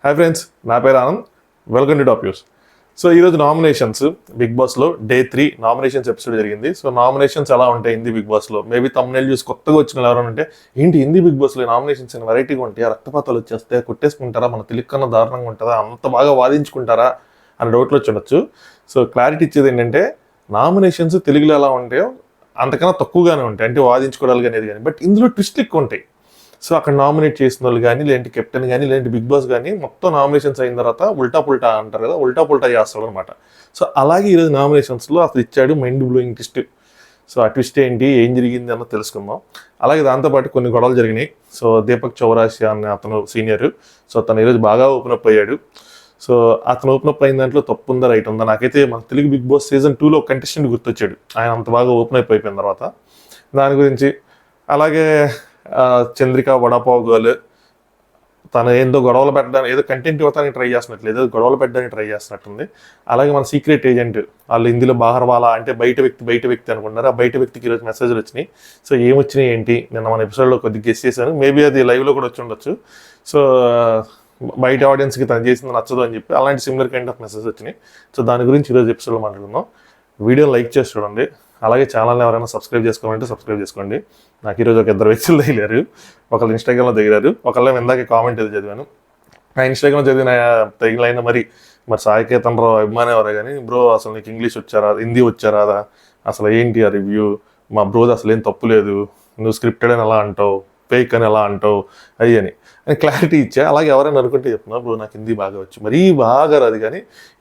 Hi friends, నా పేరు Anand. Welcome to top news. So ఈరోజు నామినేషన్స్ బిగ్ బాస్లో డే 3 నామినేషన్స్ ఎపిసోడ్ జరిగింది. సో నామినేషన్స్ ఎలా ఉంటాయి హిందీ బిగ్ బాస్లో? మేబీ తమ్ముళ్ళు చూసి కొత్తగా వచ్చిన ఎవరైనా ఉంటే ఏంటి హిందీ బిగ్ బాస్లో నామినేషన్స్ వెరైటీగా ఉంటాయి, రక్తపాతాలు వచ్చేస్తే కొట్టేసుకుంటారా, మన తెలుగు కన్నా దారుణంగా ఉంటుందా, అంత బాగా వాదించుకుంటారా అని డౌట్లు వచ్చి ఉండొచ్చు. సో క్లారిటీ ఇచ్చేది ఏంటంటే నామినేషన్స్ తెలుగులో ఎలా ఉంటాయో అంతకన్నా తక్కువగానే ఉంటాయి, అంటే వాదించుకోవడాలు అనేది కానీ. బట్ ఇందులో ట్విస్ట్లు ఎక్కువ ఉంటాయి. సో అక్కడ నామినేట్ చేసిన వాళ్ళు కానీ, లేదంటే కెప్టెన్ కానీ, లేదంటే బిగ్ బాస్ కానీ మొత్తం నామినేషన్స్ అయిన తర్వాత ఉల్టా పుల్టా అంటారు కదా, ఉల్టా పుల్టా చేస్తాడు అనమాట. సో అలాగే ఈరోజు నామినేషన్స్లో అసలు ఇచ్చాడు మైండ్ బ్లోయింగ్ ట్విస్ట్. సో ఆ ట్విస్ట్ ఏంటి, ఏం జరిగింది అన్నది తెలుసుకుందాం. అలాగే దాంతోపాటు కొన్ని గొడవలు జరిగినాయి. సో దీపక్ చౌరాసియా అనే అతను సీనియర్, సో తను ఈరోజు బాగా ఓపెన్ అప్ అయ్యాడు. సో అతను ఓపెన్ అప్ అయిన దాంట్లో తప్పు ఉందా రైట్ ఉందా? నాకైతే మన తెలుగు బిగ్ బాస్ సీజన్ 2లో కంటెస్టెంట్ గుర్తొచ్చాడు, ఆయన అంత బాగా ఓపెన్ అప్ అయిపోయిన తర్వాత. దాని గురించి అలాగే చంద్రిక వడాపావ్ గర్ల్, తను ఏందో గొడవలు పెట్టడానికి, ఏదో కంటెంట్ ఇవ్వడానికి ట్రై చేస్తున్నట్లు, ఏదో గొడవలు పెట్టడానికి ట్రై చేస్తున్నట్టుంది. అలాగే మన సీక్రెట్ ఏజెంట్ వాళ్ళు హిందీలో బాహర్వాలా అంటే బయట వ్యక్తి అనుకుంటున్నారు. ఆ బయట వ్యక్తికి ఈరోజు మెసేజ్లు వచ్చినాయి. సో ఏమొచ్చినాయి ఏంటి, నిన్న మన ఎపిసోడ్లో కొద్దిగా గెస్ చేశాను, మేబీ అది లైవ్లో కూడా వచ్చి ఉండొచ్చు. సో బయట ఆడియన్స్కి తను చేసింది నచ్చదు అని చెప్పి అలాంటి సిమిలర్ కైండ్ ఆఫ్ మెసేజ్ వచ్చినాయి. సో దాని గురించి ఈరోజు ఎపిసోడ్లో మాట్లాడుకుందాం. వీడియో లైక్ చేసి చూడండి. అలాగే ఛానల్ని ఎవరైనా సబ్స్క్రైబ్ చేసుకోవాలంటే సబ్స్క్రైబ్ చేసుకోండి. నాకు ఈరోజు ఒక 2 వ్యక్తులు తగిలారు. ఒకళ్ళు ఇన్స్టాగ్రామ్లో దిగారు, ఒకళ్ళు ఇందాక కామెంట్ ఏది చదివాను. ఆ ఇన్స్టాగ్రామ్లో చదివిన తగిలైన మరి సాయికేతన్ రావు అభిమానం ఎవరే కానీ, బ్రో అసలు నీకు ఇంగ్లీష్ వచ్చారా, హిందీ వచ్చారా, అసలు ఏంటి ఆ రివ్యూ, మా బ్రోది అసలు ఏం తప్పు లేదు, నువ్వు స్క్రిప్టెడ్ అని ఎలా అంటావు, ఫేక్ అని ఎలా అంటావు, అది అని క్లారిటీ ఇచ్చా. అలాగే ఎవరైనా అనుకుంటే చెప్తున్నా, బ్రో నాకు హిందీ బాగా వచ్చు, మరీ బాగా రాదు కానీ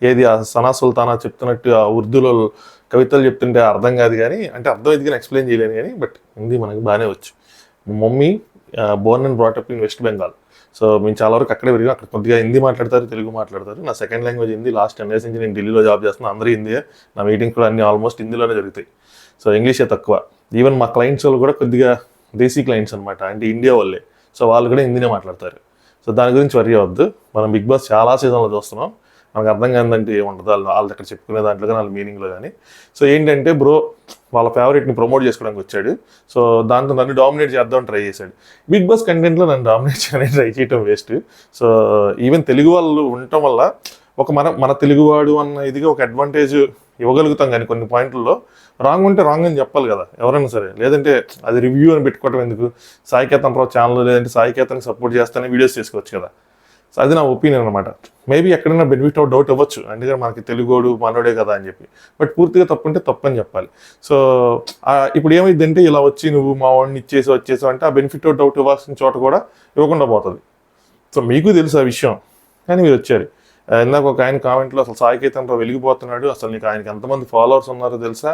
ఏది ఆ సనా సుల్తానా చెప్తున్నట్టు ఆ ఉర్దూలో కవితలు చెప్తుంటే అర్థం కాదు కానీ, అంటే అర్థమైంది కానీ ఎక్స్ప్లెయిన్ చేయలేను కానీ, బట్ హిందీ మనకి బాగానే వచ్చు. మా mummy Born and brought up in west Bengal. So మేము చాలా వరకు అక్కడే పెరిగాం. అక్కడ కొద్దిగా హిందీ మాట్లాడతారు, తెలుగు మాట్లాడతారు. నా second language Hindi. Last 10 years నుంచి నేను ఢిల్లీలో జాబ్ చేస్తున్నాను, అందరూ హిందీయే. నా మీటింగ్స్ కూడా అన్ని ఆల్మోస్ట్ హిందీలోనే జరుగుతాయి. సో ఇంగ్లీషే తక్కువ. ఈవెన్ మా క్లయింట్స్ వాళ్ళు కూడా కొద్దిగా దేశీ క్లయింట్స్ అనమాట, అంటే ఇండియా వాళ్ళే. సో వాళ్ళు కూడా హిందీనే మాట్లాడతారు. సో దాని గురించి వరి అవ్వద్దు. మనం బిగ్ బాస్ చాలా సీజన్లో చూస్తున్నాం, మనకు అర్థం కాదంటే ఏముండదు వాళ్ళ దగ్గర చెప్పుకునే దాంట్లో కానీ, వాళ్ళ మీనింగ్లో కానీ. సో ఏంటంటే బ్రో వాళ్ళ ఫేవరెట్ని ప్రమోట్ చేసుకోవడానికి వచ్చాడు. సో దాంతో నన్ను డామినేట్ చేద్దామని ట్రై చేశాడు. బిగ్ బాస్ కంటెంట్లో నన్ను డామినేట్ చేయడానికి ట్రై చేయడం వేస్ట్. సో ఈవెన్ తెలుగు వాళ్ళు ఉండటం వల్ల ఒక మన తెలుగువాడు అన్న ఇదిగా ఒక అడ్వాంటేజ్ ఇవ్వగలుగుతాం. కానీ కొన్ని పాయింట్లలో రాంగ్ ఉంటే రాంగ్ అని చెప్పాలి కదా ఎవరైనా సరే, లేదంటే అది రివ్యూ అని పెట్టుకోవడం ఎందుకు? సాయికేతన్ రావు ఛానల్ లేదంటే సాయికేతన్కి సపోర్ట్ చేస్తానే వీడియోస్ చేసుకోవచ్చు కదా. సో అది నా ఒపీనియన్ అనమాట. మేబీ ఎక్కడైనా బెనిఫిట్ ఆఫ్ డౌట్ అవ్వచ్చు, అందుకని మనకి తెలుగోడు మనోడే కదా అని చెప్పి. బట్ పూర్తిగా తప్పుంటే తప్పని చెప్పాలి. సో ఇప్పుడు ఏమైందంటే ఇలా వచ్చి నువ్వు మా వాడిని వచ్చేసావు అంటే ఆ బెనిఫిట్ ఆఫ్ డౌట్ ఇవ్వాల్సిన చోట కూడా ఇవ్వకుండా పోతుంది. సో మీకు తెలుసు ఆ విషయం, కానీ మీరు వచ్చారు. ఇందాక ఒక ఆయన కామెంట్లో అసలు సాయికేతన్ రావు వెలిగిపోతున్నాడు, అసలు నీకు ఆయనకి ఎంతమంది ఫాలోవర్స్ ఉన్నారో తెలుసా,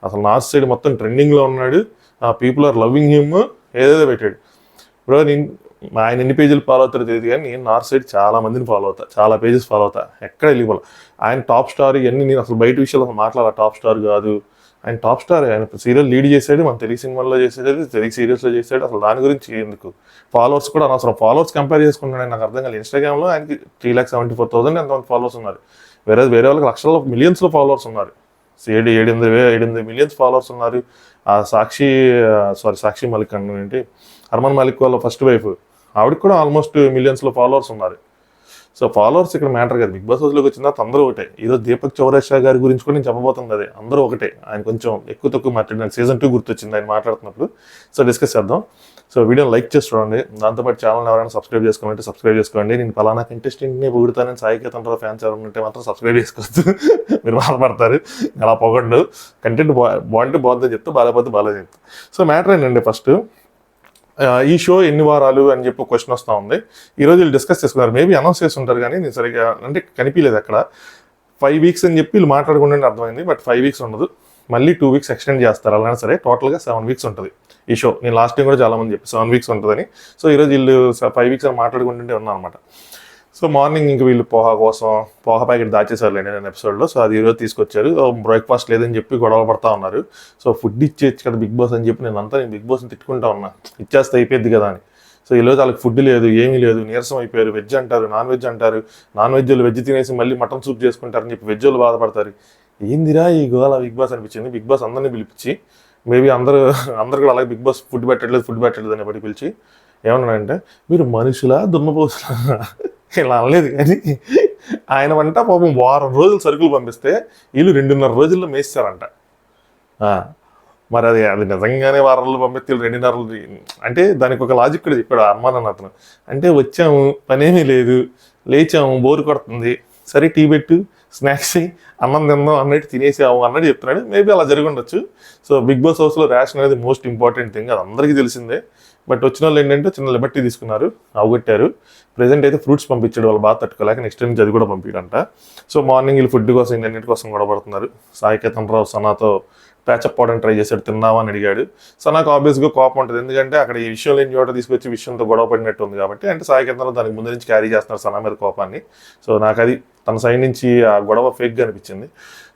అసలు నార్త్ సైడ్ మొత్తం ట్రెండింగ్లో ఉన్నాడు, పీపుల్ ఆర్ లవింగ్ హిమ్, ఏదేదో పెట్టాడు. బ్రో ఆయన ఎన్ని పేజీలు ఫాలో అవుతారో తెలియదు కానీ నేను నార్త్ సైడ్ చాలా మందిని ఫాలో అవుతా, చాలా పేజెస్ ఫాలో అవుతా, ఎక్కడ వెళ్ళిపోలే. ఆయన టాప్ స్టార్ ఇవన్నీ నేను అసలు బయట విషయాలు అసలు మాట్లాడాలి. టాప్ స్టార్ కాదు ఆయన, టాప్ స్టార్. ఆయన సీరియల్ లీడ్ చేశాడు, మన తెలుగు సినిమాల్లో చేసాడు, తెలుగు సీరియల్స్లో చేశాడు. అసలు దాని గురించి ఎందుకు ఫాలోవర్స్ కూడా అనవసరం. ఫాలోవర్స్ కంపేర్ చేసుకుంటున్నాడు, నాకు అర్థం కాలేదు. ఇన్స్టాగ్రామ్లో ఆయనకి 3,74,000 ఎంతమంది ఫాలోవర్స్ ఉన్నారు, వేరే వాళ్ళకి లక్షల్లో మిలియన్స్లో ఫాలోవర్స్ ఉన్నారు. 7-8 మిలియన్స్ ఫాలోవర్స్ ఉన్నారు. ఆ సాక్షి మలిక్ అంటే హర్మన్ మలిక్ వాళ్ళ ఫస్ట్ వైఫ్, ఆవిడకి కూడా ఆల్మోస్ట్ మిలియన్స్లో ఫాలోవర్స్ ఉన్నారు. సో ఫాలోవర్స్ ఇక్కడ మ్యాటర్ కదా. బిగ్ బాస్ హౌస్లోకి వచ్చిన తర్వాత అందరూ ఒకటే. ఈరోజు దీపక్ చౌరాసియా గారి గురించి కూడా నేను చెప్పబోతుంది అదే, అందరూ ఒకటే. ఆయన కొంచెం ఎక్కువ తక్కువ మాట్లాడిన సీజన్ 2 గుర్తొచ్చింది ఆయన మాట్లాడుతున్నప్పుడు. సో డిస్కస్ చేద్దాం. సో వీడియోని లైక్ చేసి చూడండి. దాంతోపాటు ఛానల్ ఎవరైనా సబ్స్క్రైబ్ చేసుకోవాలంటే సబ్స్క్రైబ్ చేసుకోండి. నేను పలానా కంటెస్టెంట్ని పొగుడుతానని సాయికేతన్ రావు ఫ్యాన్స్ ఎవరైనా ఉంటే మాత్రం సబ్స్క్రైబ్ చేసుకోవద్దు, మీరు బాధపడతారు. అలా పొగండు. కంటెంట్ బాగుంటే బాగుందని చెప్తా, బాగాలేకపోతే బాగాలేదు చెప్తా. సో మ్యాటర్ ఏంటంటే, ఫస్ట్ ఈ షో ఎన్ని వారాలు అని చెప్పి క్వశ్చన్ వస్తూ ఉంది. ఈరోజు వీళ్ళు డిస్కస్ చేసుకున్నారు. మేబీ అనౌన్స్ చేసి ఉంటారు కానీ నేను సరిగ్గా అంటే కనిపించలేదు అక్కడ. 5 weeks అని చెప్పి వీళ్ళు మాట్లాడుకుంటే అర్థమైంది. బట్ 5 weeks ఉండదు, మళ్ళీ 2 weeks ఎక్స్టెండ్ చేస్తారు. అలానే సరే టోటల్గా 7 weeks ఉంటుంది ఈ షో. నేను లాస్ట్ టైం కూడా చాలా మంది చెప్పి 7 weeks ఉంటుందని. సో ఈరోజు వీళ్ళు 5 weeks అని మాట్లాడుకుంటుంటే ఉన్నాను అనమాట. సో మార్నింగ్ ఇంక వీళ్ళు పోహా ప్యాకెట్ దాచేసారు నేను ఎపిసోడ్లో. సో అది ఈరోజు తీసుకొచ్చారు. బ్రేక్ఫాస్ట్ లేదని చెప్పి గొడవ పడతా ఉన్నారు. సో ఫుడ్ ఇచ్చేయచ్చు కదా బిగ్ బాస్ అని చెప్పి నేను బిగ్ బాస్ని తిట్టుకుంటా ఉన్నా, ఇచ్చేస్తే అయిపోద్ది కదా అని. సో ఈరోజు వాళ్ళకి ఫుడ్ లేదు, ఏమీ లేదు, నీరసం అయిపోయారు. వెజ్ అంటారు, నాన్ వెజ్ అంటారు. నాన్ వెజ్ వాళ్ళు వెజ్ తినేసి మళ్ళీ మటన్ సూప్ చేసుకుంటారని చెప్పి వెజ్ వాళ్ళు బాధపడతారు. ఏందిరా ఈ గోల బిగ్ బాస్ అనిపించింది. బిగ్ బాస్ అందరినీ పిలిపించి, మేబీ అందరూ కూడా అలాగే బిగ్ బాస్ ఫుడ్ పెట్టట్లేదు అనేప్పటికీ పిలిచి ఏమన్నాడంటే, మీరు మనుషులా దున్నపోసులా, ఇలా అనలేదు కానీ ఆయన వంట పాపం వారం రోజులు సరుకులు పంపిస్తే వీళ్ళు 2.5 రోజుల్లో మేస్తారంట. మరి అది అది నిజంగానే వారం రోజులు పంపిస్తే 2.5 రోజులు అంటే దానికి ఒక లాజిక్ కూడా చెప్పాడు అర్మాన్ అన్న అతను. అంటే వచ్చాము, పనేమీ లేదు, లేచాము, బోరు కొడుతుంది, సరే టీ పెట్టు, స్నాక్స్ అన్నం తిందాం అన్నట్టు తినేసాము అన్నట్టు చెప్తున్నాడు. మేబీ అలా జరిగి ఉండొచ్చు. సో బిగ్ బాస్ హౌస్లో రేషన్ అనేది మోస్ట్ ఇంపార్టెంట్ థింగ్, అది అందరికీ తెలిసిందే. బట్ వచ్చిన వాళ్ళు ఏంటంటే చిన్న లిబర్టీ తీసుకున్నారు, అవగొట్టారు. ప్రెజెంట్ అయితే ఫ్రూట్స్ పంపించాడు, వాళ్ళు బాగా తట్టుకోలేక నెక్స్ట్ నుంచి అది కూడా పంపించడంట. సో మార్నింగ్ వీళ్ళు ఫుడ్ కోసం ఇంటర్నెట్ కోసం గొడవ పడుతున్నారు. సాయి కేతన్ రావు సనాతో ప్యాచప్ అవడానికి ట్రై చేశాడు, తిన్నావా అని అడిగాడు. సనాకు ఆబ్వియస్గా కోపం ఉంటుంది, ఎందుకంటే అక్కడ ఈ విషయం లేని చోట తీసుకొచ్చి విషయంతో గొడవ పడినట్టు ఉంది కాబట్టి. అంటే సాయి కేతన్ రావు దానికి ముందు నుంచి క్యారీ చేస్తున్నారు సనా మీద కోపాన్ని. సో నాకు అది తన సైడ్ నుంచి ఆ గొడవ ఫేక్గా అనిపించింది.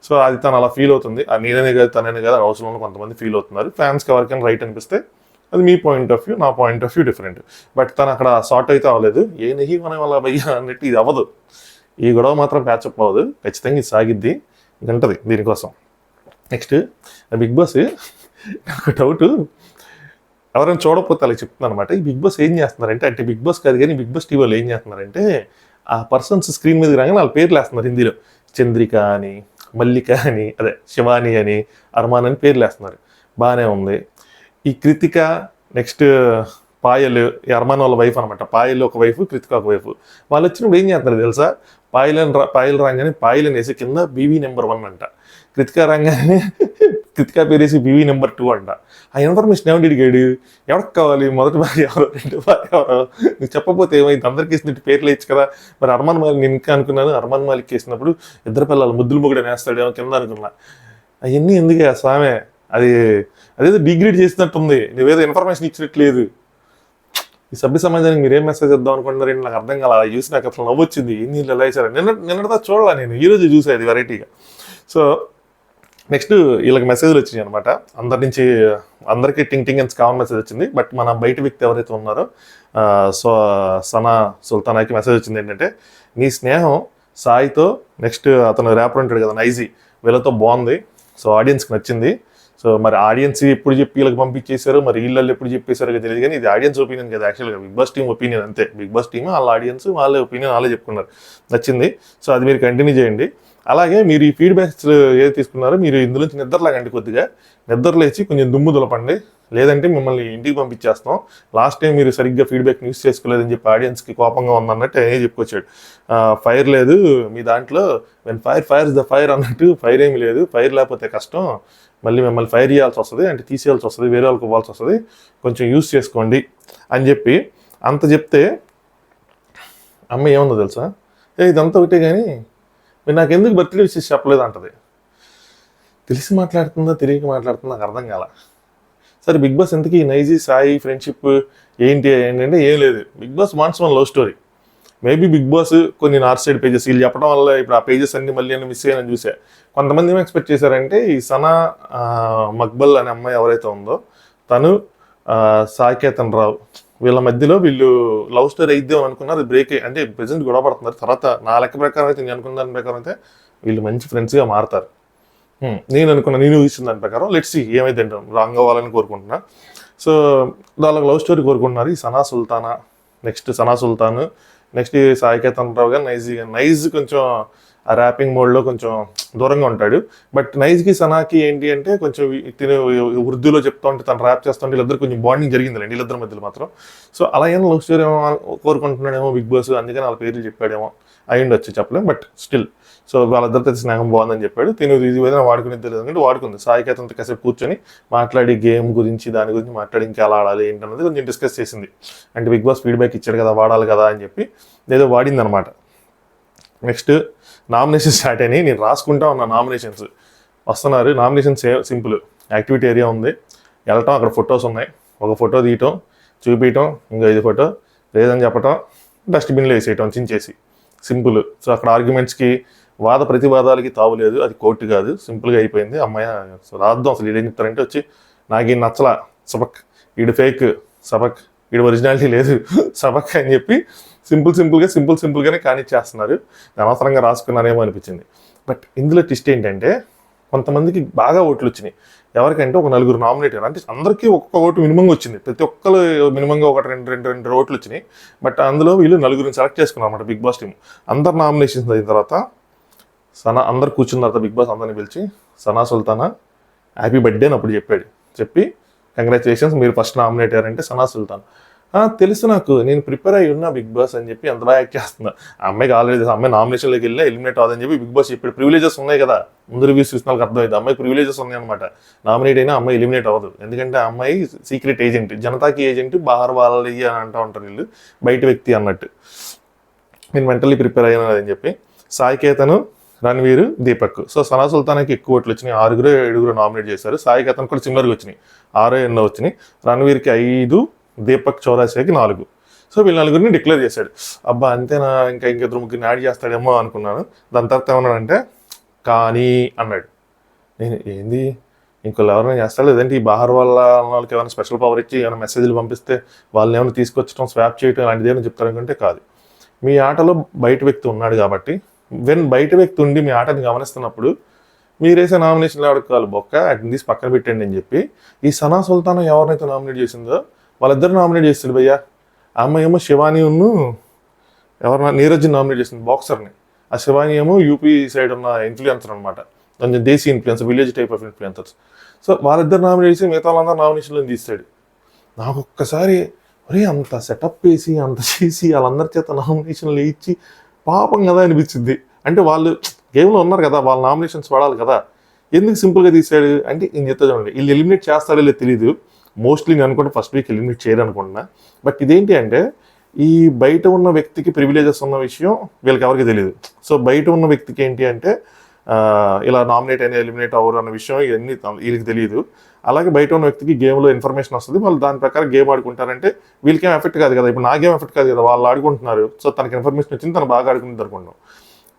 సో అది తను అలా ఫీల్ అవుతుంది, నేనే కాదు తననే కాదు అవసరంలో కొంతమంది ఫీల్ అవుతున్నారు. ఫ్యాన్స్కి ఎవరికైనా రైట్ అనిపిస్తే అది మీ పాయింట్ ఆఫ్ వ్యూ, నా point of view different. But తను అక్కడ సార్ట్ అయితే అవ్వలేదు. ఏ నెహి మనం అలా భయ్యా అన్నట్టు ఇది అవ్వదు, ఈ గొడవ మాత్రం ప్యాచప్ అవ్వదు, ఖచ్చితంగా ఇది సాగిద్ది, ఇంకంటది దీనికోసం. నెక్స్ట్ బిగ్ బాస్ నాకు డౌట్, ఎవరైనా చూడకపోతే అలా చెప్తున్నాను అనమాట. ఈ బిగ్ బాస్ ఏం చేస్తున్నారంటే, అంటే బిగ్ బాస్ కాదు కానీ బిగ్ బాస్ టీవీ వాళ్ళు ఏం చేస్తున్నారంటే ఆ పర్సన్స్ స్క్రీన్ మీద రాగానే వాళ్ళ పేర్లు వేస్తున్నారు హిందీలో. చంద్రిక అని, మల్లిక అని, అదే శివాని అని, అర్మాన్ అని పేర్లు వేస్తున్నారు, బాగానే ఉంది. ఈ కృతిక, నెక్స్ట్ పాయల్, ఈ అర్మాన్ వాళ్ళ వైఫ్ అనమాట. పాయల్ ఒక వైఫ్, కృతిక ఒక వైఫ్. వాళ్ళు వచ్చినప్పుడు ఏం చేస్తున్నారు తెలుసా, పాయల్ రాగానే పాయల్ అనేసి కింద బీవీ నెంబర్ 1 అంట, కృతిక రాగానే కృతిక పేరేసి బీవీ నెంబర్ 2 అంట. ఆ ఇన్ఫర్మేషన్ ఎవరు అడిగాడు, ఎవరికి కావాలి, మొదటి భార్య ఎవరో, రెండో భార్య ఎవరో, నీకు చెప్పకపోతే ఏమైంది, అందరికి వేసినట్టు పేర్లు వేయచ్చు కదా. మరి అర్మాన్ మాలిక్ నేను ఇంకా అనుకున్నాను, అర్మాన్ మాలిక్ వేసినప్పుడు ఇద్దరు పిల్లలు ముద్దులు మొగుడు వేస్తాడేమో కింద అనుకున్నా. అవన్నీ ఎందుకే స్వామి, అది అదేదో డిగ్రేడ్ చేసినట్టుంది, నువ్వేదో ఇన్ఫర్మేషన్ ఇచ్చినట్లేదు. ఈ సభ్య సమాజానికి మీరేం మెసేజ్ ఇద్దాం అనుకుంటున్నారు, నాకు అర్థం కాల. అలా చూసి నాకు అసలు నవ్వొచ్చింది, ఎన్ని ఇలా వేసారు. నిన్నటిదా చూడాలా నేను, ఈరోజు చూసాను అది వెరైటీగా. సో నెక్స్ట్ వీళ్ళకి మెసేజ్లు వచ్చినాయి అనమాట, అందరికీ టింగ్ టింగ్ అని కామన్ మెసేజ్ వచ్చింది. బట్ మన బయట వ్యక్తి ఎవరైతే ఉన్నారో సో సనా సుల్తానాకి మెసేజ్ వచ్చింది ఏంటంటే, నీ స్నేహం సాయితో, నెక్స్ట్ అతను ర్యాపర్ ఉంటాడు కదా నైజీ, వీళ్ళతో బాగుంది, సో ఆడియన్స్కి నచ్చింది. సో మరి ఆడియన్స్ ఎప్పుడు చెప్పి వీళ్ళకి పంపించేశారు, మరి వీళ్ళు ఎప్పుడు చెప్పేశారో తెలియదు కానీ ఇది ఆడియన్స్ ఒపీనియన్ కదా యాక్చువల్గా, బిగ్ బాస్ టీమ్ ఒపీనియన్ అంతే. బిగ్ బాస్ టీమ్ వాళ్ళ ఆడియన్స్ వాళ్ళ ఒపీనియన్ వాళ్ళే చెప్పుకున్నారు, నచ్చింది. సో అది మీరు కంటిన్యూ చేయండి. అలాగే మీరు ఈ ఫీడ్బ్యాక్స్ ఏది తీసుకున్నారో మీరు ఇందులోంచి నిద్రలాగండి, కొద్దిగా నిద్రలేచి కొంచెం దుమ్ము దులపండి, లేదంటే మిమ్మల్ని ఇంటికి పంపించేస్తాం. లాస్ట్ టైం మీరు సరిగ్గా ఫీడ్బ్యాక్ యూస్ చేసుకోలేదని చెప్పి ఆడియన్స్కి కోపంగా ఉందన్నట్టు అనే చెప్పుకొచ్చాడు. ఫైర్ లేదు మీ దాంట్లో, when fire is the fire అన్నట్టు, ఫైర్ ఏమి లేదు, ఫైర్ లేకపోతే కష్టం, మళ్ళీ మిమ్మల్ని ఫైర్ చేయాల్సి వస్తుంది, అంటే తీసేయాల్సి వస్తుంది, వేరే వాళ్ళకి ఇవ్వాల్సి వస్తుంది, కొంచెం యూస్ చేసుకోండి అని చెప్పి అంత చెప్తే అమ్మ ఏముందో తెలుసా, ఇదంతా ఒకటే కానీ మీరు నాకు ఎందుకు బర్త్డే విషయం చెప్పలేదు అంటది. తెలిసి మాట్లాడుతుందా తెలియక మాట్లాడుతుందా నాకు అర్థం కాల. సరే బిగ్ బాస్ ఎందుకు ఈ నైజీ సాయి ఫ్రెండ్షిప్ ఏంటంటే ఏం లేదు, Bigg Boss wants one love story. Maybe Bigg Boss కొన్ని నార్త్ సైడ్ పేజెస్ వీళ్ళు చెప్పడం వల్ల ఇప్పుడు ఆ పేజెస్ అన్ని మళ్ళీ అన్ని మిస్ అయ్యానని చూసా. కొంతమంది ఏమో ఎక్స్పెక్ట్ చేశారంటే ఈ సనా మక్బల్ అనే అమ్మాయి ఎవరైతే ఉందో తను సాయి కేతన్ రావు వీళ్ళ మధ్యలో వీళ్ళు లవ్ స్టోరీ అయిద్దాం అనుకున్నారు, బ్రేక్ అంటే ప్రెజెంట్ గొడవ పడుతున్నారు. తర్వాత నా లెక్క ప్రకారం అయితే నేను అనుకున్న దాని ప్రకారం అయితే వీళ్ళు మంచి ఫ్రెండ్స్గా మారుతారు. నేను ఇచ్చిన దాని ప్రకారం లెట్స్ సీ ఏమైతే రాంగ్ అవ్వాలని కోరుకుంటున్నా. సో వాళ్ళకి లవ్ స్టోరీ కోరుకుంటున్నారు. ఈ సనా సుల్తానా, నెక్స్ట్ సనా సుల్తాన్, నెక్స్ట్ సాయి కేతన్ రావు గారు, నైజ్ కొంచెం ఆ ర్యాపింగ్ మోడ్లో కొంచెం దూరంగా ఉంటాడు. బట్ నైజ్కి సనాకి ఏంటి అంటే కొంచెం తిని ఉర్దూలో చెప్తా ఉంటే తను ర్యాప్ చేస్తూ ఉంటే వీళ్ళిద్దరు కొంచెం బాండింగ్ జరిగిందండి వీళ్ళిద్దరి మధ్యలో మాత్రం. సో అలా ఏమో లవ్ స్టోరీ ఏమో కోరుకుంటున్నాడేమో బిగ్ బాస్, అందుకని వాళ్ళ పేర్లు చెప్పాడేమో, అయి ఉండొచ్చు చెప్పలేం. బట్ స్టిల్ సో వాళ్ళిద్దరితో స్నేహం బాగుందని చెప్పాడు. తిని ఇది ఏదైనా వాడుకునేది తెలియదు అంటే వాడుకుంది. సాయి కేతన్తో కాసేపు కూర్చొని మాట్లాడి గేమ్ గురించి దాని గురించి మాట్లాడి ఇంకా ఎలా ఆడాలి ఏంటన్నది కొంచెం డిస్కస్ చేసింది. అంటే బిగ్ బాస్ ఫీడ్బ్యాక్ ఇచ్చాడు కదా వాడాలి కదా అని చెప్పి ఏదో వాడింది అనమాట. నెక్స్ట్ నామినేషన్స్ స్టార్ట్ అయినాయి. నేను రాసుకుంటా ఉన్నా, నామినేషన్స్ వస్తున్నారు. నామినేషన్స్ సింపుల్, యాక్టివిటీ ఏరియా ఉంది, వెళ్ళటం, అక్కడ ఫొటోస్ ఉన్నాయి, ఒక ఫోటో తీయటం, చూపించటం, ఇంకా 5 ఫోటో లేదని చెప్పటం, డస్ట్బిన్లో వేసేయటం చించేసి, సింపుల్. సో అక్కడ ఆర్గ్యుమెంట్స్కి వాద ప్రతివాదాలకి తావులేదు, అది కోర్టు కాదు, సింపుల్గా అయిపోయింది. అమ్మాయి రాద్దాం అసలు వీడు ఏం చెప్తారంటే వచ్చి నాకు నచ్చలా సబక్, వీడు ఫేక్ సబక్, వీడు ఒరిజినాలిటీ లేదు సబక్ అని చెప్పి సింపుల్గానే కానిచ్చేస్తున్నారు. అనవసరంగా రాసుకున్నారేమో అనిపించింది. బట్ ఇందులో ట్విస్ట్ ఏంటంటే కొంతమందికి బాగా ఓట్లు వచ్చినాయి. ఎవరికంటే ఒక నలుగురు నామినేట్ అయ్యారు. అంటే అందరికీ ఒక్కొక్క ఓటు మినిమంగా వచ్చింది. ప్రతి ఒక్కరు మినిమంగా ఒక రెండు ఓట్లు వచ్చినాయి. బట్ అందులో వీళ్ళు నలుగురిని సెలెక్ట్ చేసుకున్నారు అన్నమాట బిగ్ బాస్ టీం. అందరు నామినేషన్స్ అయిన తర్వాత అందరు కూర్చున్న తర్వాత బిగ్ బాస్ అందరిని పిలిచి సనా సుల్తానా హ్యాపీ బర్త్డే అని అప్పుడు చెప్పి కంగ్రాచులేషన్స్ మీరు ఫస్ట్ నామినేట్ అయ్యారంటే సనా సుల్తాన్. తెలుసు నాకు, నేను ప్రిపేర్ అయ్యి ఉన్నా బిగ్ బాస్ అని చెప్పి ఎంత బాగా యాక్ట్ చేస్తున్నా. ఆ అమ్మాయికి ఆల్రెడీ అమ్మాయి నామినేషన్లోకి వెళ్ళి ఎలిమినేట్ అవ్వదని చెప్పి బిగ్ బాస్ ఇప్పుడు ప్రివిలేజెస్ ఉన్నాయి కదా, ముందు రివ్యూస్ చూసిన వాళ్ళకి అర్థమైంది. అమ్మాయి ప్రివిలేజెస్ ఉన్నాయి అనమాట. నామినేట్ అయినా అమ్మాయి ఎలిమినేట్ అవ్వదు. ఎందుకంటే ఆ అమ్మాయి సీక్రెట్ ఏజెంట్, జనతాకి ఏజెంట్, బాహర్ వాళ్ళి అని అంటూ ఉంటారు వీళ్ళు, బయట వ్యక్తి అన్నట్టు. నేను మెంటల్లీ ప్రిపేర్ అయ్యాను అని చెప్పి సాయికేతను, రణ్వీర్, దీపక్. సో సనా సుల్తాన్కి ఎక్కువ ఓట్లు వచ్చినాయి, 6-7 నామినేట్ చేశారు. సాయికేతన్ కూడా సిమిలర్గా వచ్చినాయి, 6 వచ్చినాయి. రణ్వీర్కి 5, దీపక్ చౌరాసియాకి 4. సో వీళ్ళ నలుగురిని డిక్లేర్ చేశాడు. అబ్బా అంతేనా, ఇంకా ఇద్దరు ముగ్గురిని యాడ్ చేస్తాడేమో అనుకున్నాను. దాని తర్వాత ఏమన్నాడంటే కానీ అన్నాడు. నేను ఏంది ఇంకోళ్ళు ఎవరైనా చేస్తాడు, లేదంటే ఈ బాహర్ వాళ్ళకి ఏమైనా స్పెషల్ పవర్ ఇచ్చి ఏమైనా మెసేజ్లు పంపిస్తే వాళ్ళని ఏమైనా తీసుకొచ్చడం, స్వాప్ చేయడం అలాంటిది ఏమైనా చెప్తారనుకుంటే కాదు. మీ ఆటలో బయట వ్యక్తి ఉన్నాడు కాబట్టి బయట వ్యక్తి ఉండి మీ ఆటని గమనిస్తున్నప్పుడు మీరేసే నామినేషన్లు ఎవరికి బొక్క అట్ని తీసి పక్కన పెట్టండి అని చెప్పి ఈ సనా సుల్తాన్ ఎవరినైతే నామినేట్ చేసిందో వాళ్ళిద్దరు నామినేట్ చేస్తుంది భయ్యా. ఆ అమ్మాయి ఏమో శివాని ఎవరన్నా నీరజ్ని నామినేట్ చేసింది, బాక్సర్ని. ఆ శివాని ఏమో యూపీ సైడ్ ఉన్న ఇన్ఫ్లుయెన్సర్ అనమాట, కొంచెం desi influencer, village type of influencers. So వాళ్ళిద్దరు నామినేట్ చేసి మిగతా వాళ్ళందరూ నామినేషన్లో తీస్తాడు. నాకు ఒక్కసారి ఒరే అంత సెటప్ వేసి అంత చేసి వాళ్ళందరి చేత నామినేషన్లు ఇచ్చి పాపం కదా అనిపించింది. అంటే వాళ్ళు గేమ్లో ఉన్నారు కదా, వాళ్ళ నామినేషన్స్ పడాలి కదా, ఎందుకు సింపుల్గా తీసాడు అంటే నేను చెప్తా చూడండి. వీళ్ళు ఎలిమినేట్ చేస్తారో లేదు తెలియదు, మోస్ట్లీ నేను అనుకుంటే ఫస్ట్ వీక్ ఎలిమినేట్ చేయరు అనుకుంటున్నా. బట్ ఇదేంటి అంటే ఈ బయట ఉన్న వ్యక్తికి ప్రివిలేజెస్ ఉన్న విషయం వీళ్ళకి ఎవరికి తెలియదు. సో బయట ఉన్న వ్యక్తికి ఏంటి అంటే ఇలా నామినేట్ అయినా ఎలిమినేట్ అవ్వరు అన్న విషయం ఇవన్నీ వీళ్ళకి తెలియదు. అలాగే బయట ఉన్న వ్యక్తికి గేమ్లో ఇన్ఫర్మేషన్ వస్తుంది, వాళ్ళు దాని ప్రకారం గేమ్ ఆడుకుంటారంటే వీళ్ళకేం ఎఫెక్ట్ కాదు కదా. ఇప్పుడు నాకేం ఎఫెక్ట్ కాదు కదా, వాళ్ళు ఆడుకుంటున్నారు. సో తనకి ఇన్ఫర్మేషన్ వచ్చింది, తను బాగా ఆడుకుంటుంది అనుకుంటున్నాం.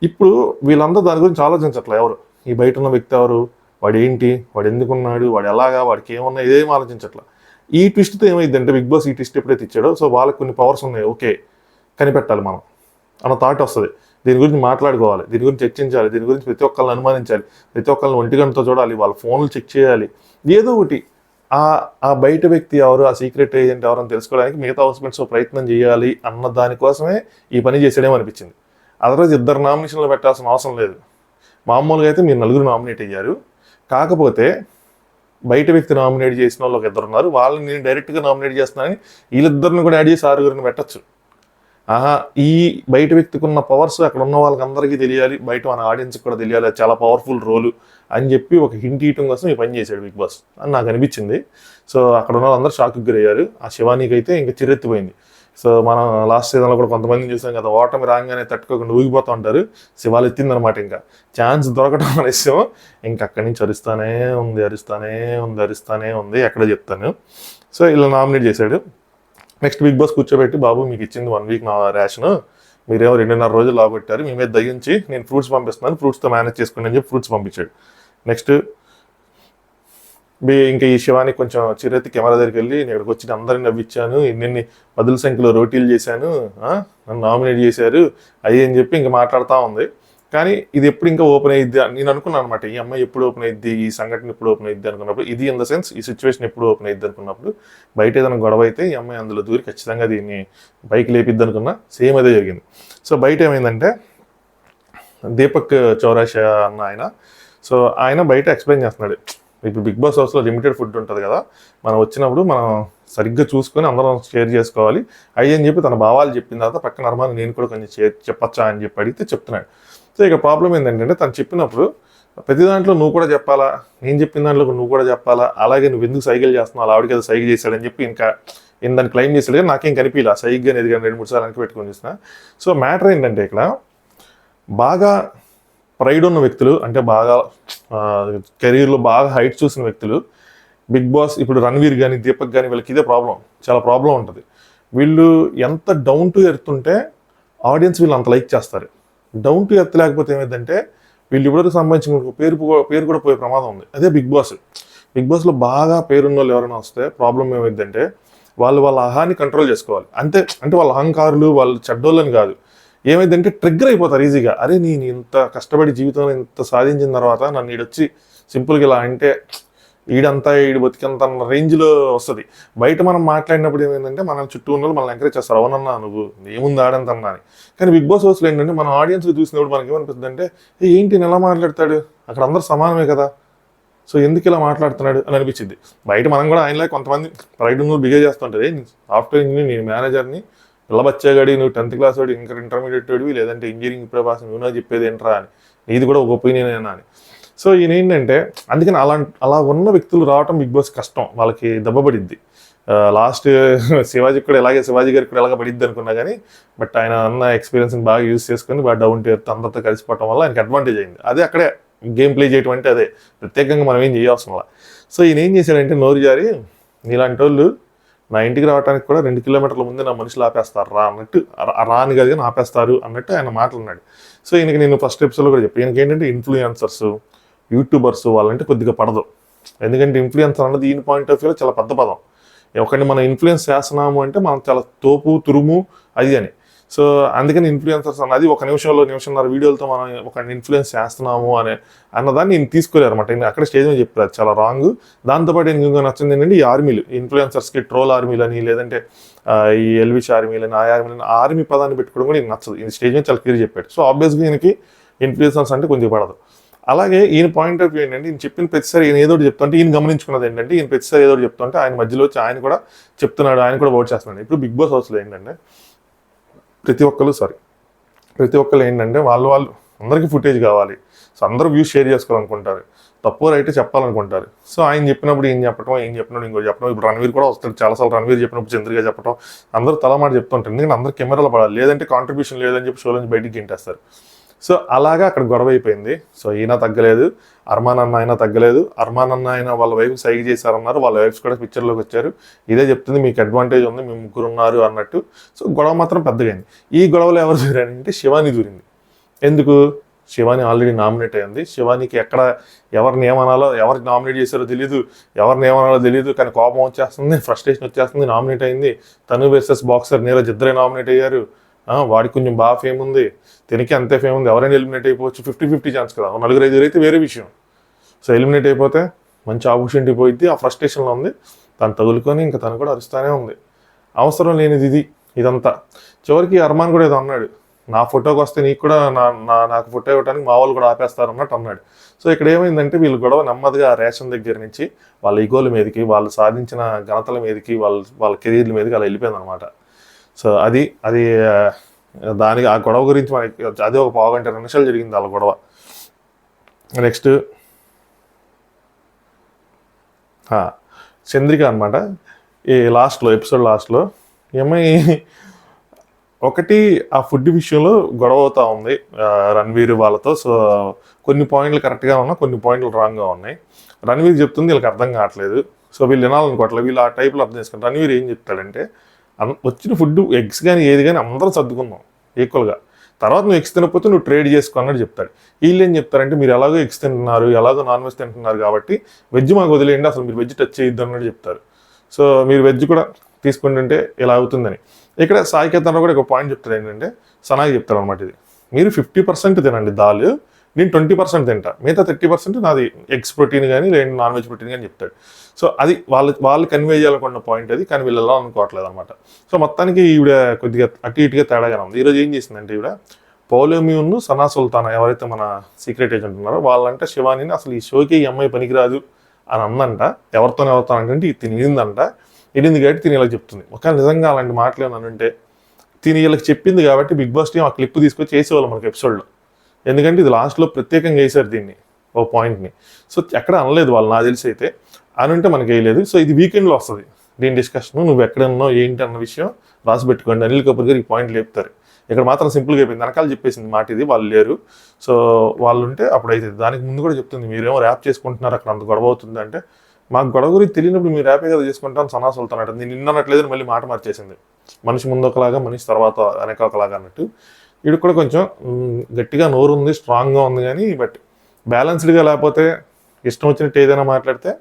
ఇప్పుడు వీళ్ళందరూ దాని గురించి ఆలోచించట్లా. ఎవరు ఈ బయట ఉన్న వ్యక్తి, ఎవరు వాడు, ఏంటి వాడు, ఎందుకున్నాడు, వాడు ఎలాగా, వాడికి ఏమన్నా ఇదేం ఆలోచించట్లా. ఈ ట్విస్ట్తో ఏమైందంటే బిగ్ బాస్ ఈ ట్విస్ట్ ఎప్పుడైతే ఇచ్చాడో సో వాళ్ళకి కొన్ని పవర్స్ ఉన్నాయి, ఓకే కనిపెట్టాలి మనం అన్న థాట్ వస్తుంది. దీని గురించి మాట్లాడుకోవాలి, దీని గురించి చర్చించాలి, దీని గురించి ప్రతి ఒక్కరిని అనుమానించాలి, ప్రతి ఒక్కరిని ఒంటి గంటతో చూడాలి, వాళ్ళ ఫోన్లు చెక్ చేయాలి, ఏదో ఒకటి. ఆ బయట వ్యక్తి ఎవరు, ఆ సీక్రెట్ ఏజెంట్ ఎవరని తెలుసుకోవడానికి మిగతా హౌస్మేట్స్ ప్రయత్నం చేయాలి అన్న దానికోసమే ఈ పని చేసేయడం అనిపించింది. అదర్వైజ్ 2 నామినేషన్లు పెట్టాల్సిన అవసరం లేదు. మామూలుగా అయితే మీరు 4 నామినేట్ అయ్యారు, కాకపోతే బయట వ్యక్తి నామినేట్ చేసిన వాళ్ళు ఒక 2 ఉన్నారు, వాళ్ళని నేను డైరెక్ట్గా నామినేట్ చేస్తున్నానని వీళ్ళిద్దరిని కూడా యాడ్ చేసి 6 పెట్టచ్చు. ఈ బయట వ్యక్తికి ఉన్న పవర్స్ అక్కడ ఉన్న వాళ్ళకి అందరికీ తెలియాలి, బయట మన ఆడియన్స్కి కూడా తెలియాలి, అది చాలా పవర్ఫుల్ రోలు అని చెప్పి ఒక హింట్ ఇయటం కోసం ఈ పని చేశాడు బిగ్ బాస్ అని నాకు అనిపించింది. సో అక్కడ ఉన్న వాళ్ళందరూ షాక్కి గురయ్యారు. ఆ శివానికి అయితే ఇంకా చిరెత్తిపోయింది. సో మనం లాస్ట్ సీజన్లో కూడా కొంతమందిని చూసాం కదా, ఓటమి రాగానే తట్టుకోకుండా ఊగిపోతూ ఉంటారు. శివాలు ఎత్తిందనమాట, ఇంకా ఛాన్స్ దొరకటం అనేసి ఇంకా అక్కడి నుంచి అరుస్తానే ఉంది ఎక్కడ చెప్తాను. సో ఇలా నామినేట్ చేశాడు. నెక్స్ట్ బిగ్ బాస్ కూర్చోబెట్టి, బాబు మీకు ఇచ్చింది 1 వీక్ నా రేషను, మీరేమో 2.5 రోజులు లాగొట్టారు, మీ మీద దయించి నేను ఫ్రూట్స్ పంపిస్తున్నాను, ఫ్రూట్స్తో మేనేజ్ చేసుకోండి అని చెప్పి ఫ్రూట్స్ పంపించాడు. నెక్స్ట్ ఇంకా ఈ శివానికి కొంచెం చిరెత్తి కెమెరా దగ్గరికి వెళ్ళి నేను ఇక్కడికి వచ్చి అందరిని నవ్వించాను, ఇన్ని 10 సంఖ్యలో రోటీలు చేశాను, నన్ను నామినేట్ చేశారు అయ్యి అని చెప్పి ఇంకా మాట్లాడుతూ ఉంది. కానీ ఇది ఎప్పుడు ఇంకా ఓపెన్ అయ్యిద్ది నేను అనుకున్నాను అనమాట. ఈ అమ్మాయి ఎప్పుడు ఓపెన్ అయ్యిద్ది, ఈ సంఘటన ఎప్పుడు ఓపెన్ అయ్యిద్ది అనుకున్నప్పుడు, ఇది ఇన్ ద సెన్స్ ఈ సిచ్యువేషన్ ఎప్పుడు ఓపెన్ అయ్యిద్ది అనుకున్నప్పుడు, బయట ఏదైనా గొడవ అయితే ఈ అమ్మాయి అందులో దూరి ఖచ్చితంగా దీన్ని పైకి లేపిద్ది అనుకున్నా. సేమ్ అదే జరిగింది. సో బయట ఏమైందంటే దీపక్ చౌరాషియా అన్న ఆయన, సో ఆయన బయట ఎక్స్ప్లెయిన్ చేస్తున్నాడు, ఇప్పుడు బిగ్ బాస్ హౌస్లో లిమిటెడ్ ఫుడ్ ఉంటుంది కదా, మనం వచ్చినప్పుడు మనం సరిగ్గా చూసుకొని అందరం షేర్ చేసుకోవాలి అయ్యి అని చెప్పి తన భావాలు చెప్పిన తర్వాత పక్కన నర్మాన్ని నేను కూడా కొంచెం చెప్పచ్చా అని చెప్పి అడిగితే చెప్తున్నాడు. సో ఇక ప్రాబ్లం ఏంటంటే తను చెప్పినప్పుడు ప్రతి దాంట్లో నువ్వు కూడా చెప్పాలా, నేను చెప్పిన దాంట్లో నువ్వు కూడా చెప్పాలా, అలాగే నువ్వు ఎందుకు సైకిల్ చేస్తున్నావు, అలా ఆవిడకి అది సైకిల్ చేశాడని చెప్పి ఇంకా దాన్ని క్లెయిమ్ చేశాడు. కానీ నాకేం కనిపించలే సైకిల్ అనేది, కానీ 2-3 సార్లు వెనక్కి పెట్టుకొని చూసిన. సో మ్యాటర్ ఏంటంటే ఇక్కడ బాగా ప్రైడ్ ఉన్న వ్యక్తులు, అంటే బాగా కెరీర్లో బాగా హైట్ చూసిన వ్యక్తులు బిగ్ బాస్, ఇప్పుడు రణ్వీర్ కానీ దీపక్ కానీ వీళ్ళకి ఇదే ప్రాబ్లం, చాలా ప్రాబ్లం ఉంటుంది. వీళ్ళు ఎంత డౌన్ టు ఎర్త్ ఉంటే ఆడియన్స్ వీళ్ళు అంత లైక్ చేస్తారు. డౌన్ టు ఎర్త్ లేకపోతే ఏమైందంటే వీళ్ళు ఇప్పటివరకు సంబంధించిన పేరు కూడా పోయే ప్రమాదం ఉంది. అదే బిగ్ బాస్లో బాగా పేరున్న వాళ్ళు ఎవరైనా వస్తే ప్రాబ్లం ఏమైందంటే వాళ్ళ అహాన్ని కంట్రోల్ చేసుకోవాలి అంతే. అంటే వాళ్ళ అహంకారులు, వాళ్ళు చెడ్డోళ్ళని కాదు, ఏమైందంటే ట్రిగ్గర్ అయిపోతారు ఈజీగా. అరే నేను ఇంత కష్టపడి జీవితంలో ఇంత సాధించిన తర్వాత నన్ను ఈడొచ్చి సింపుల్గా ఇలా అంటే ఈడు బతికంత అన్న రేంజ్లో వస్తుంది. బయట మనం మాట్లాడినప్పుడు ఏమైందంటే మనం చుట్టూ ఉన్న వాళ్ళు మనల్ని ఎంకరేజ్ చేస్తారు, అవునన్నా నువ్వు ఏముంది ఆడంత అన్నా అని. కానీ బిగ్ బాస్ హౌస్లో ఏంటంటే మన ఆడియన్స్ చూసినప్పుడు మనకి ఏమనిపిస్తుంది అంటే ఏంటి ఎలా మాట్లాడతాడు, అక్కడ అందరూ సమానమే కదా, సో ఎందుకు ఇలా మాట్లాడుతున్నాడు అని అనిపించింది. బయట మనం కూడా ఆయనలా కొంతమంది ప్రైడ్ నువ్వు బిహేవ్ చేస్తుంటుంది. సాఫ్ట్వేర్ ఇంజనీర్, నేను మేనేజర్ని, పిల్లబచ్చాగాడి, నువ్వు 10th క్లాస్ వాడు, ఇంకా ఇంటర్మీడియట్ వాడివి, లేదంటే ఇంజనీరింగ్ ఇప్పుడే పాస్, నువ్వు నాకు చెప్పేది ఏంట్రా అని, ఇది కూడా ఒక ఒపీనియన్ అయినా అని. సో ఈయన ఏంటంటే అందుకని అలా ఉన్న వ్యక్తులు రావటం బిగ్ బాస్ కష్టం, వాళ్ళకి దెబ్బపడిద్ది. లాస్ట్ శివాజీ కూడా ఇలాగే, శివాజీ గారికి కూడా ఎలాగ పడిద్ది అనుకున్నా కానీ, బట్ ఆయన అన్న ఎక్స్పీరియన్స్ని బాగా యూజ్ చేసుకొని బాగా డౌన్ టు ఎర్త్ అందరితో కలిసిపోవడం వల్ల ఆయనకి అడ్వాంటేజ్ అయింది. అదే అక్కడే గేమ్ ప్లే చేయటం అంటే అదే, ప్రత్యేకంగా మనం ఏం చేయాల్సిన. సో ఈయన ఏం చేశాడంటే నోరు జారి, నీలాంటి వాళ్ళు నా ఇంటికి రావడానికి కూడా 2 కిలోమీటర్ల ముందే నా మనుషులు ఆపేస్తారు రా అన్నట్టు, రాని కాదు కానీ ఆపేస్తారు అన్నట్టు ఆయన మాట్లాడినాడు. సో ఈయనకి నేను ఫస్ట్ ఎపిసోడ్లో కూడా చెప్పాను, ఈయనకి ఏంటంటే ఇన్ఫ్లుయెన్సర్స్, యూట్యూబర్స్ వాళ్ళంటే కొద్దిగా పడదు. ఎందుకంటే ఇన్ఫ్లుయెన్సర్ అన్నది ఈయన పాయింట్ ఆఫ్ వ్యూలో చాలా పెద్ద పదం. ఒకరిని మనం ఇన్ఫ్లుయెన్స్ చేస్తున్నాము అంటే మనం చాలా తోపు తురుము అది అని. సో అందుకని ఇన్ఫ్లుయెన్సర్స్ అన్నది ఒక నిమిషంన్నర వీడియోలతో మనం ఒక ఇన్ఫ్లుయెన్స్ చేస్తున్నాము అన్నదాన్ని నేను తీసుకోలేరు అనమాట. నేను అక్కడ స్టేజ్ మీద చెప్పారు, చాలా రాంగ్. దాంతోపాటు ఇంకొక నచ్చింది ఏంటంటే ఈ ఆర్మీలు, ఇన్ఫ్లుయెన్సర్స్కి ట్రోల్ ఆర్మీలు అని, లేదంటే ఈ ఎల్విష్ ఆర్మీలని, ఆర్మీ పదాన్ని పెట్టుకోవడం కూడా నచ్చదు. ఈ స్టేజ్ మీద చాలా క్లియర్ చెప్పాడు. సో ఆబ్వియస్గా ఈయనకి ఇన్ఫ్లుయెన్సర్స్ అంటే కొంచెం పడదు. అలాగే ఈయన పాయింట్ ఆఫ్ వ్యూ ఏంటంటే, ఈయన చెప్పిన ప్రతిసారి ఈయన ఏదో చెప్తుంటే, ఈయన గమనించుకున్నది ఏంటంటే, ఈయన ప్రతిసారి ఏదో చెప్తుంటే ఆయన మధ్యలో వచ్చి ఆయన కూడా చెప్తున్నాడు, ఆయన కూడా ఓట్ చేస్తున్నాడు. ఇప్పుడు బిగ్ బాస్ హౌస్లో ఏంటంటే ప్రతి ఒక్కరు ఏంటంటే వాళ్ళు అందరికీ ఫుటేజ్ కావాలి. సో అందరూ వ్యూస్ షేర్ చేసుకోవాలనుకుంటారు, తప్పు రైట్ చెప్పాలనుకుంటారు. సో ఆయన చెప్పినప్పుడు ఏం చెప్పడం, ఇంకోటి చెప్పడం. ఇప్పుడు రణవీర్ కూడా వస్తాడు, చాలాసార్లు రణవీర్ చెప్పినప్పుడు చంద్రిగా చెప్పడం, అందరూ తలమాట చెప్తుంటారు. ఎందుకంటే అందరూ కెమెరాలో పడాలి, లేదంటే కాంట్రిబ్యూషన్ లేదని చెప్పి షో నుంచి బయటికి గింటేస్తారు. సో అలాగా అక్కడ గొడవ అయిపోయింది. సో ఈయన తగ్గలేదు, అర్మాన్ అన్న అయినా తగ్గలేదు. అర్మాన్ అన్న అయినా వాళ్ళ వైఫ్ సైగ చేశారన్నారు, వాళ్ళ వైఫ్స్ కూడా పిక్చర్లోకి వచ్చారు. ఇదే చెప్తుంది మీకు అడ్వాంటేజ్ ఉంది, మీ ముగ్గురు ఉన్నారు అన్నట్టు. సో గొడవ మాత్రం పెద్దగా అయింది. ఈ గొడవలు ఎవరు దూరారంటే శివాని దూరింది. ఎందుకు? శివాని ఆల్రెడీ నామినేట్ అయింది. శివానికి ఎక్కడ ఎవరిని ఏమనాలో, ఎవరికి నామినేట్ చేశారో తెలియదు, ఎవరిని ఏమనాలో తెలియదు. కానీ కోపం వచ్చేస్తుంది, ఫ్రస్ట్రేషన్ వచ్చేస్తుంది. నామినేట్ అయింది. తను వర్సెస్ బాక్సర్ నీరజ్ ఇద్దరే నామినేట్ అయ్యారు. వాడికి కొంచెం బాగా ఫేమ్ ఉంది, తినికి అంతే ఫేమ్ ఉంది. ఎవరైనా ఎలిమినేట్ అయిపోవచ్చు, 50-50 ఛాన్స్ కదా. 4-5 అయితే వేరే విషయం. సో ఎలిమినేట్ అయిపోతే మంచి ఆపర్చునిటీ పోయిద్ది. ఆ ఫ్రస్ట్రేషన్లో ఉంది, తను తగులుకొని ఇంకా తను కూడా అరుస్తూనే ఉంది. అవసరం లేనిది ఇదంతా. చివరికి అర్మాన్ కూడా ఏదో అన్నాడు, నా ఫోటోకి వస్తే నీకు కూడా నాకు ఫోటో ఇవ్వడానికి మా వాళ్ళు కూడా ఆపేస్తారు అన్నట్టు అన్నాడు. సో ఇక్కడ ఏమైందంటే వీళ్ళు గొడవ నెమ్మదిగా రేషన్ దగ్గర నుంచి వాళ్ళ ఈగోల మీదకి, వాళ్ళు సాధించిన ఘనతల మీదకి, వాళ్ళ కెరీర్ల మీదకి అలా వెళ్ళిపోయింది అనమాట. సో అది దానికి ఆ గొడవ గురించి మనకి అదే ఒక 1.5 నిమిషాలు జరిగింది వాళ్ళ గొడవ. నెక్స్ట్ చంద్రిక అనమాట. ఈ ఎపిసోడ్ లాస్ట్లో ఏమై ఒకటి ఆ ఫుడ్ విషయంలో గొడవ అవుతూ ఉంది రణవీర్ వాళ్ళతో. సో కొన్ని పాయింట్లు కరెక్ట్గా ఉన్నాయి, కొన్ని పాయింట్లు రాంగ్గా ఉన్నాయి. రణవీర్ చెప్తుంది వీళ్ళకి అర్థం కావట్లేదు. సో వీళ్ళు వినాలనుకోవట్లేదు, వీళ్ళు ఆ టైప్లో అర్థం చేసుకుంటారు. రణవీర్ ఏం చెప్తాడంటే, వచ్చిన ఫుడ్ ఎగ్స్ కానీ ఏది కానీ అందరం సర్దుకుందాం ఈక్వల్గా, తర్వాత నువ్వు ఎగ్స్ తినకపోతే నువ్వు ట్రేడ్ చేసుకో అన్నట్టు చెప్తాడు. వీళ్ళు ఏం చెప్తారంటే, మీరు ఎలాగో ఎగ్స్ తింటున్నారు, ఎలాగో నాన్ వెజ్ తింటున్నారు కాబట్టి వెజ్ మాకు వదిలేయండి, అసలు మీరు వెజ్ టచ్ చేయొద్దు అన్నట్టు చెప్తారు. సో మీరు వెజ్ కూడా తీసుకుంటుంటే ఇలా అవుతుందని. ఇక్కడ సాయి కేతన్ కూడా ఒక పాయింట్ చెప్తాడు ఏంటంటే, సనాకి చెప్తాడు అనమాట, ఇది మీరు 50% తినండి దాల్, నేను 20% తింటా, మిగతా 30% నాది ఎగ్స్ ప్రోటీన్ కానీ లేదంటే నాన్ వెజ్ ప్రోటీన్ కానీ చెప్తాడు. సో అది వాళ్ళు కన్వే చేయాలనుకున్న పాయింట్ అది, కానీ వీళ్ళు ఎలా అనుకోవట్లేదు అనమాట. సో మొత్తానికి ఈవిడ కొద్దిగా అటు ఇటుగా తేడాగా ఉంది. ఈరోజు ఏం చేసిందంటే, ఈవిడ పౌలోమియును సనా సుల్తానా ఎవరైతే మన సీక్రెట్ ఏజెంట్ ఉన్నారో వాళ్ళంటే శివానీని అసలు ఈ షోకి ఈ అమ్మాయి పనికిరాదు అని అందంట. ఎవరితో అంటే తినిందంట. తినింది కాబట్టి తిని ఇలా చెప్తుంది. ఒకవేళ నిజంగా అలాంటి మాటలు ఏమనంటే తిని వీళ్ళకి చెప్పింది కాబట్టి బిగ్ బాస్ టీం ఆ క్లిప్ తీసుకొచ్చి వేసేవాళ్ళు మనకి ఎపిసోడ్లో. ఎందుకంటే ఇది లాస్ట్లో ప్రత్యేకంగా వేసారు దీన్ని, ఓ పాయింట్ని. సో ఎక్కడ అనలేదు వాళ్ళు, నాకు తెలిసి అయితే అని ఉంటే మనకి వేయలేదు. సో ఇది వీకెండ్లో వస్తుంది దీని డిస్కషన్. నువ్వు ఎక్కడ ఉన్నావు ఏంటి అన్న విషయం రాసి పెట్టుకోండి. అనిల్ కపూర్ గారు ఈ పాయింట్ లేపుతారు. ఇక్కడ మాత్రం సింపుల్గా అయిపోయింది, వెనకాల చెప్పేసింది మాట ఇది, వాళ్ళు లేరు. సో వాళ్ళు ఉంటే అప్పుడు అయితే దానికి ముందు కూడా చెప్తుంది, మీరేమో ర్యాప్ చేసుకుంటున్నారు అక్కడ అంత గొడవ అవుతుంది అంటే, మాకు గొడవ గురించి తెలియనప్పుడు మీరు ర్యాపే కదా చేసుకుంటాను సనా సుల్తాన్ అంటే, నేను నిన్నట్లేదని మళ్ళీ మాట మార్చేసింది. మనిషి ముందు ఒకలాగా, మనిషి తర్వాత వెనక ఒకలాగా అన్నట్టు. వీడికి కూడా కొంచెం గట్టిగా నోరు ఉంది, స్ట్రాంగ్గా ఉంది, కానీ బట్ బ్యాలెన్స్డ్గా లేకపోతే ఇష్టం వచ్చినట్టు ఏదైనా మాట్లాడితే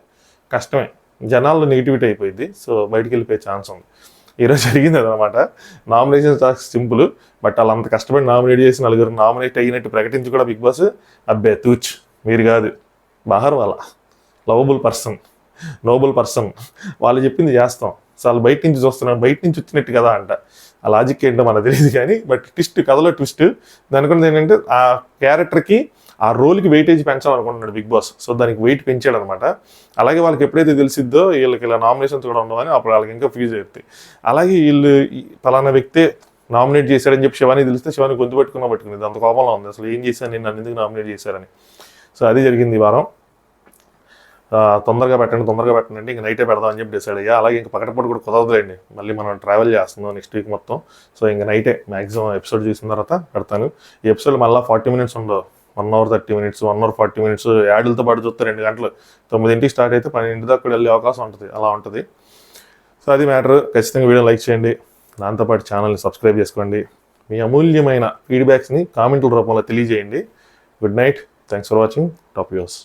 కష్టమే, జనాల్లో నెగిటివిటీ అయిపోయింది. సో బయటికి వెళ్ళిపోయే ఛాన్స్ ఉంది. ఈరోజు జరిగింది అదనమాట. నామినేషన్ టాస్క్ సింపుల్, బట్ వాళ్ళు అంత కష్టపడి నామినేట్ చేసి 4 నామినేట్ అయినట్టు ప్రకటించి కూడా బిగ్ బాస్ అబ్బే తూచ్ మీరు కాదు బహర్ వాళ్ళ లవబుల్ పర్సన్, నోబుల్ పర్సన్, వాళ్ళు చెప్పింది చేస్తాం. సో వాళ్ళు బయట నుంచి చూస్తున్నాం, బయట నుంచి వచ్చినట్టు కదా అంట. ఆ లాజిక్ ఏంటో మనకు తెలియదు కానీ, బట్ ట్విస్ట్, కథలో ట్విస్ట్ దానికున్నది ఏంటంటే ఆ క్యారెక్టర్కి, ఆ రోల్కి వెయిటేజ్ పెంచాలనుకుంటున్నాడు బిగ్ బాస్. సో దానికి వెయిట్ పెంచాడు అనమాట. అలాగే వాళ్ళకి ఎప్పుడైతే తెలిసిద్దో వీళ్ళకి ఇలా నామినేషన్స్ కూడా ఉండవని, అప్పుడు వాళ్ళకి ఇంకా ఫీజు అవుతాయి. అలాగే వీళ్ళు పలానా వ్యక్తే నామినేట్ చేశాడని చెప్పి శివాని తెలిస్తే శివాని గొంతు పట్టుకునేది, అంత కోపంలో ఉంది. అసలు ఏం చేశాను నేను, నన్ను ఎందుకు నామినేట్ చేశారని. సో అది జరిగింది ఈ వారం. తొందరగా పెట్టండి అంటే ఇంక నైటే పెడదామని చెప్పి డిసైడ్ అయ్యా. అలాగే ఇంక పకటపూట కూడా కుదరదులేండి, మళ్ళీ మనం ట్రావెల్ చేస్తున్నాం నెక్స్ట్ వీక్ మొత్తం. సో ఇంక నైటే మ్యాక్సిమం ఎపిసోడ్ చూసిన తర్వాత పెడతాను. ఈ ఎపిసోడ్ మళ్ళీ 40 minutes ఉండవు, 1 hour 30 minutes, 1 hour 40 minutes యాడ్లతో పాటు చూస్తే 2 గంటలు. 9ంటికి స్టార్ట్ అయితే 12 దాకా కూడా వెళ్ళే అవకాశం ఉంటుంది, అలా ఉంటుంది. సో అది మ్యాటర్. ఖచ్చితంగా వీడియో లైక్ చేయండి, దాంతోపాటు ఛానల్ని సబ్స్క్రైబ్ చేసుకోండి. మీ అమూల్యమైన ఫీడ్బ్యాక్స్ని కామెంట్ల రూపంలో తెలియజేయండి. Good night, thanks for watching top views.